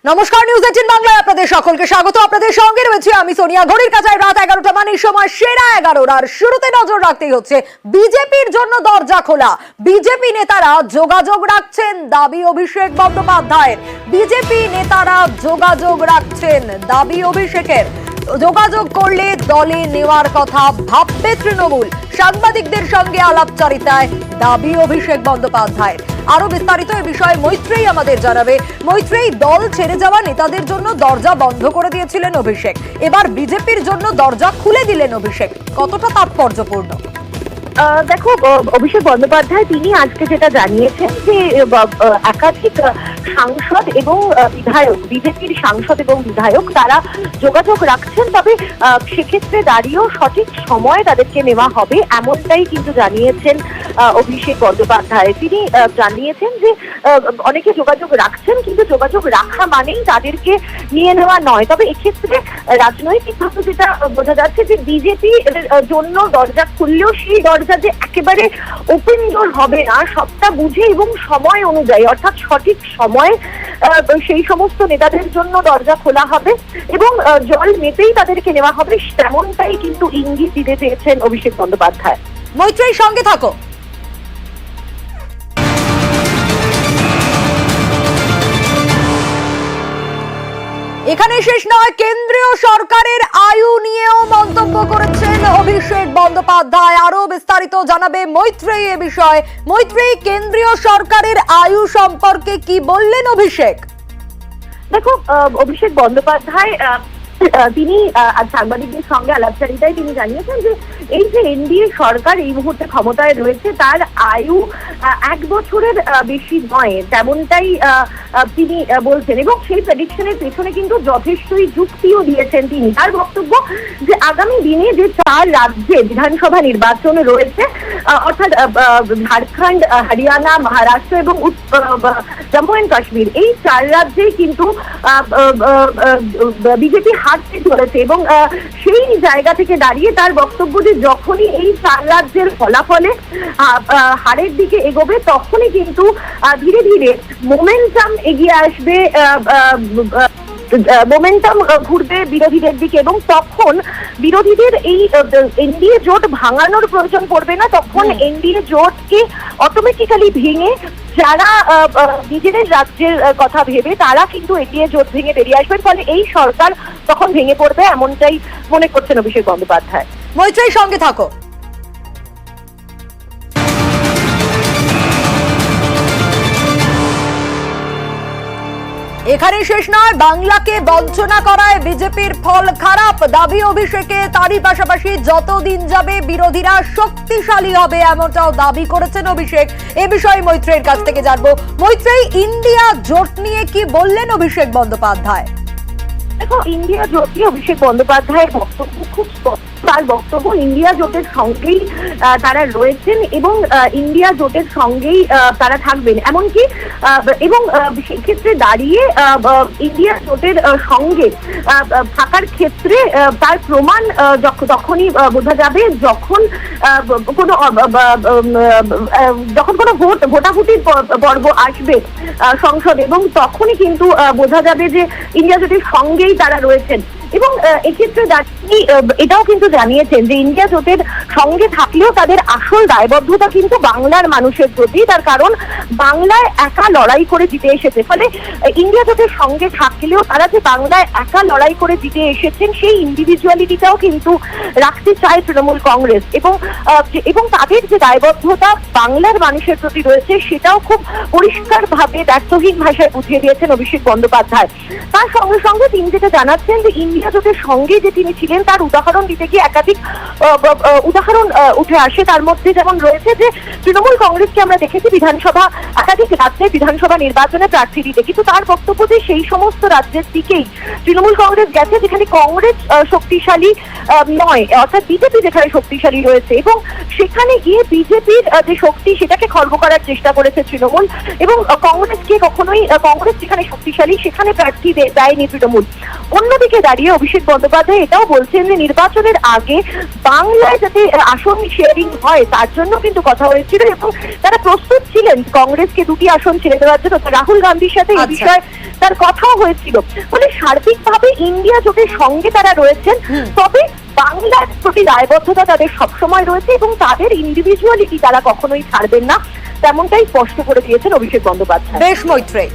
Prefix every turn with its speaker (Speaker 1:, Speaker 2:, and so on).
Speaker 1: নমস্কার, নিউজ 18 বাংলায় আপনাদের সকলকে স্বাগত। আপনাদের সঙ্গে রয়েছে আমি সোনিয়া। ঘড়ির কাঁটায় রাত 11টা, মানে সময় সেরা 11। আর শুরুতে নজর রাখতেই হচ্ছে বিজেপির জন্য দরজা খোলা। বিজেপি নেতারা যোগাযোগ রাখছেন দাবি অভিষেক বন্দ্যোপাধ্যায়ের। বিজেপি নেতারা যোগাযোগ রাখছেন দাবি অভিষেকের। যোগাযোগ করলে দলে নেওয়ার কথা ভাববে তৃণমূল। সাংবাদিকদের সঙ্গে আলাপচারিতায় দাবি অভিষেক বন্দ্যোপাধ্যায়ের। আরো বিস্তারিত এ বিষয়ে মৈত্রেয়ী আমাদের জানাবে। মৈত্রেয়ী, দল ছেড়ে যাওয়া নেতাদের জন্য দরজা বন্ধ করে দিয়েছিলেন অভিষেক, এবার বিজেপির জন্য দরজা খুলে দিলেন অভিষেক, কতটা তাৎপর্যপূর্ণ?
Speaker 2: দেখো, অভিষেক বন্দ্যোপাধ্যায় তিনি আজকে যেটা জানিয়েছেন যে একাধিক সাংসদ এবং বিধায়ক, বিজেপির সাংসদ এবং বিধায়ক তারা যোগাযোগ রাখছেন, তবে সেক্ষেত্রে দাঁড়িয়েও সঠিক সময় তাদেরকে নেওয়া হবে, এমনটাই কিন্তু জানিয়েছেন অভিষেক বন্দ্যোপাধ্যায়। তিনি জানিয়েছেন যে অনেকে যোগাযোগ রাখছেন, কিন্তু যোগাযোগ রাখা মানেই তাদেরকে নিয়ে নেওয়া নয়। তবে এক্ষেত্রে রাজনৈতিকভাবে যেটা বোঝা যাচ্ছে যে বিজেপির জন্য দরজা খুললেও সেই দরজা যে একেবারে ওপেন ডোর হবে না, সবটা বুঝে এবং সময় অনুযায়ী, অর্থাৎ সঠিক সময় সেই সমস্ত নেতাদের জন্য দরজা খোলা হবে এবং জল মেতেই তাদেরকে নেওয়া হবে, তেমনটাই কিন্তু ইঙ্গিত দিতে চেয়েছেন অভিষেক বন্দ্যোপাধ্যায়।
Speaker 1: মৈত্রেয়ী, সঙ্গে থাকো। এখানে শেষ নয়, কেন্দ্রীয় সরকারের আয়ু নিয়েও মন্তব্য করেছেন অভিষেক বন্দ্যোপাধ্যায়। আরো বিস্তারিত জানাবে মৈত্রেয়ী এ বিষয়ে। মৈত্রেয়ী, কেন্দ্রীয় সরকারের আয়ু সম্পর্কে কি বললেন অভিষেক?
Speaker 2: দেখো, অভিষেক বন্দ্যোপাধ্যায় তিনি সাংবাদিকদের সঙ্গে আলাপচারিতায় তিনি জানিয়েছেন যে এই যে এনডিএ সরকার এই মুহূর্তে ক্ষমতায় রয়েছে তার আয়ু 1 বছরের বেশি নয়, তেমনটাই তিনি বলছেন এবং সেই প্রেডিকশনের পেছনে কিন্তু যথেষ্টই যুক্তিও দিয়েছেন তিনি। তার বক্তব্য যে আগামী দিনে যে 4 রাজ্যে বিধানসভা নির্বাচন রয়েছে, অর্থাৎ ঝাড়খণ্ড, হরিয়ানা, মহারাষ্ট্র এবং জম্মু অ্যান্ড কাশ্মীর, এই 4 রাজ্যেই কিন্তু বিজেপি হারতে চলেছে এবং সেই জায়গা থেকে দাঁড়িয়ে তার বক্তব্য যে যখনই এই 4 রাজ্যের ফলাফলে হারের দিকে এগোবে তখনই কিন্তু ধীরে ধীরে মোমেন্টাম এগিয়ে আসবে, মোমেন্টাম ঘুরবে বিরোধীদের দিকে এবং তখন বিরোধীদের এই এনডিএ জোট ভাঙানোর প্রয়োজন পড়বে না। তখন এনডিএ জোটকে অটোমেটিক্যালি ভেঙে যারা নিজেদের রাজ্যের কথা ভেবে তারা কিন্তু এনডিএ জোট ভেঙে বেরিয়ে আসবেন, ফলে এই সরকার তখন ভেঙে পড়বে, এমনটাই মনে করছেন অভিষেক বন্দ্যোপাধ্যায়।
Speaker 1: মৈত্রেয়ী, সঙ্গে থাকো। এখানে শেষ নয়, বাংলাকে বঞ্চনা করায় বিজেপির ফল খারাপ, দাবি অভিষেকে। তারই পাশাপাশি যতদিন যাবে বিরোধীরা শক্তিশালী হবে, এমনটাও দাবি করেছেন অভিষেক। এ বিষয়ে মৈত্রেয়ীর কাছ থেকে জানবো। মৈত্রেয়ী, ইন্ডিয়া জোট নিয়ে কি বললেন অভিষেক বন্দ্যোপাধ্যায়?
Speaker 2: দেখো, ইন্ডিয়া জোট নিয়ে অভিষেক বন্দ্যোপাধ্যায়ের বক্তব্য খুব স্পষ্ট। তার বক্তব্য ইন্ডিয়া জোটের সঙ্গেই তারা রয়েছেন এবং ইন্ডিয়া জোটের সঙ্গেই তারা থাকবেন, এমনকি এবং সেক্ষেত্রে দাঁড়িয়ে ইন্ডিয়া জোটের সঙ্গে থাকার ক্ষেত্রে তার প্রমাণ তখনই বোঝা যাবে যখন কোনো ভোটাভুটির পর্ব আসবে সংসদ, এবং তখনই কিন্তু বোঝা যাবে যে ইন্ডিয়া জোটের সঙ্গেই তারা রয়েছেন। এবং এক্ষেত্রে এটাও কিন্তু জানিয়েছেন যে ইন্ডিয়া জোটের সঙ্গে থাকলেও তাদের আসল দায়বদ্ধতা কিন্তু বাংলার মানুষের প্রতি, তার কারণ বাংলায় একা লড়াই করে জিতে এসেছে, ফলে ইন্ডিয়া জোটের সঙ্গে থাকলেও তারা যে বাংলায় একা লড়াই করে জিতে এসেছেন সেই ইন্ডিভিজুয়ালিটিটাও কিন্তু রাখতে চায় তৃণমূল কংগ্রেস, এবং তাদের যে দায়বদ্ধতা বাংলার মানুষের প্রতি রয়েছে সেটাও খুব পরিষ্কারভাবে ব্যর্থহীন ভাষায় বুঝিয়ে দিয়েছেন অভিষেক বন্দ্যোপাধ্যায়। তার সঙ্গে সঙ্গে তিনি যেটা জানাচ্ছেন যে ইন্ডিয়া জোটের সঙ্গে যে তিনি ছিলেন তার উদাহরণ দিতে গিয়ে একাধিক উদাহরণ উঠে আসে। তার মধ্যে যেমন রয়েছে যে তৃণমূল কংগ্রেসকে আমরা দেখেছি বিধানসভা একাধিক রাজ্যে বিধানসভা নির্বাচনে প্রার্থী দিতে, কিন্তু তার বক্তব্য যে সেই সমস্ত রাজ্যের দিকেই তৃণমূল কংগ্রেস গেছে যেখানে কংগ্রেস শক্তিশালী নয়, অর্থাৎ বিজেপি যেখানে শক্তিশালী রয়েছে, এবং সেখানে গিয়ে বিজেপির যে শক্তি সেটাকে খর্ব করার চেষ্টা করেছে তৃণমূল, এবং কংগ্রেসকে কখনোই, কংগ্রেস যেখানে শক্তিশালী সেখানে প্রার্থী দেয়নি তৃণমূল। অন্যদিকে দাঁড়িয়ে দাঁড়িয়ে অভিষেক বন্দ্যোপাধ্যায় এটাও বলছেন যে নির্বাচনের আগে বাংলায় যাতে আসন শেয়ারিং হয় তার জন্য কিন্তু কথা হয়েছিল এবং তারা প্রস্তুত ছিলেন কংগ্রেসকে 2টি আসন ছেড়ে দেওয়ার জন্য। রাহুল গান্ধীর সাথে এই বিষয়ে তার কথাও হয়েছিল। মানে সার্বিকভাবে ইন্ডিয়া জোটের সঙ্গে তারা রয়েছেন, তবে বাংলার প্রতি দায়বদ্ধতা তাদের সবসময় রয়েছে এবং তাদের ইন্ডিভিজুয়ালিটি তারা কখনোই ছাড়বেন না, তেমনটাই স্পষ্ট করে দিয়েছেন অভিষেক বন্দ্যোপাধ্যায়।
Speaker 1: বেশ মৈত্রেয়ী।